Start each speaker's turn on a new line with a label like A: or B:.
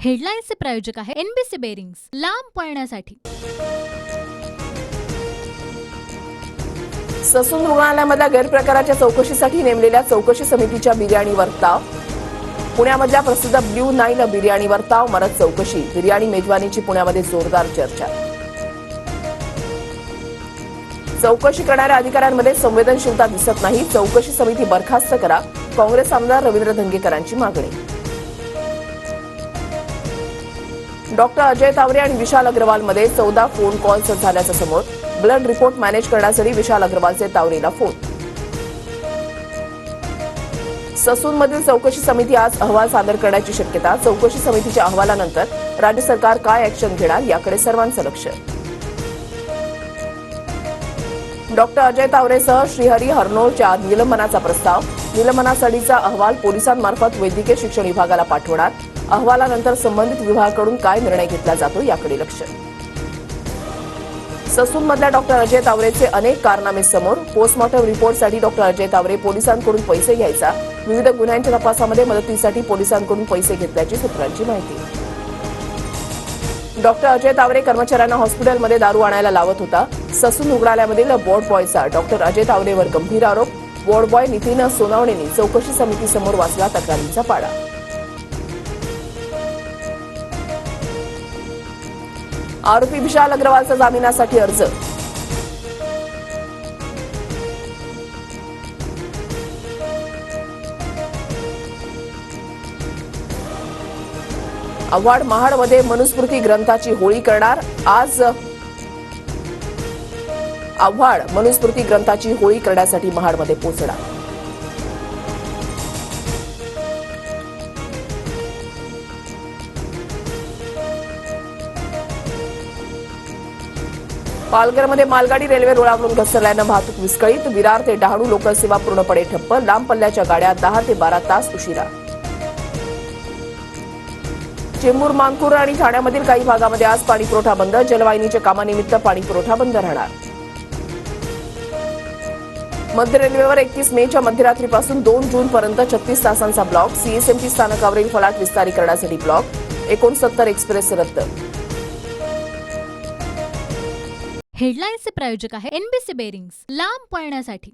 A: हेडलाईन्सचे प्रायोजक आहे NBC bearings, लांब पळण्यासाठी।
B: ससून रुग्णालयामधल्या गैरप्रकाराच्या चौकशीसाठी नेमलेल्या चौकशी समितीच्या बिर्याणीवर ताव। पुण्यामधल्या प्रसिद्ध ब्ल्यू नाईल बिर्याणीवर ताव मारत चौकशी। बिर्याणी मेजवानीची पुण्यामध्ये जोरदार चर्चा। चौकशी करणाऱ्या अधिकाऱ्यांमध्ये संवेदनशीलता दिसत नाही। चौकशी समिती बरखास्त करा, काँग्रेस आमदार रवींद्र धंगेकरांची मागणी। डॉक्टर अजय तावरे आणि विशाल अग्रवालमध्ये 14 फोन कॉल्स झाल्याचं समोर। ब्लड रिपोर्ट मॅनेज करण्यासाठी विशाल अग्रवालचे तावरेला फोन। ससूनमधील चौकशी समिती आज अहवाल सादर करण्याची शक्यता। चौकशी समितीच्या अहवालानंतर राज्य सरकार काय ऍक्शन घेणार याकडे सर्वांचं लक्ष। डॉक्टर अजय तावरेसह श्रीहरी हरनोळच्या निलंबनाचा प्रस्ताव। निलंबनासाठीचा अहवाल पोलिसांमार्फत वैद्यकीय शिक्षण विभागाला पाठवणार। अहवालानंतर संबंधित विभागाकडून काय निर्णय घेतला जातो याकडे लक्ष। ससूनमधल्या डॉक्टर अजय तावरेचे अनेक कारनामे समोर। पोस्टमॉर्टम रिपोर्टसाठी डॉक्टर अजय तावरे पोलिसांकडून पैसे घ्यायचा। विविध गुन्ह्यांच्या तपासामध्ये मदतीसाठी पोलिसांकडून पैसे घेतल्याची सूत्रांची माहिती। डॉक्टर अजय तावरे कर्मचाऱ्यांना हॉस्पिटलमध्ये दारू आणायला लावत होता। ससून रुग्णालयामधील वॉर्ड बॉयचा डॉक्टर अजय तावरेवर गंभीर आरोप। वॉर्ड बॉय नितीन सोनावणेंनी चौकशी समितीसमोर वाचला तक्रारींचा पाडा। आरोपी विशाल अग्रवालचा जामिनासाठी अर्ज। आव्हाड महाडमध्ये मनुस्मृती ग्रंथाची होळी करणार। आज आव्हाड मनुस्मृती ग्रंथाची होळी करण्यासाठी महाडमध्ये पोहोचणार। पालघरमध्ये मालगाडी रेल्वे रुळावरून घसरल्यानं वाहतूक विस्कळीत। विरार ते डहाणू लोकल सेवा पूर्णपणे ठप्प। लांब पल्ल्याच्या गाड्या 10 ते 12 तास उशिरा। चेंबूर, मांगपूर आणि ठाण्यामधील काही भागामध्ये आज पाणीपुरवठा बंद। जलवाहिनीच्या कामानिमित्त पाणीपुरवठा बंद राहणार। मध्य रेल्वेवर 31 मेच्या मध्यरात्रीपासून 2 जूनपर्यंत 36 तासांचा ब्लॉक। सीएसएमटी स्थानकावरील फलाट विस्तारीकरणासाठी ब्लॉक। 69 एक्सप्रेस रद्द।
A: हेडलाईन्सचे प्रायोजक आहे एनबीसी बेरिंग्स, लांब पळण्यासाठी।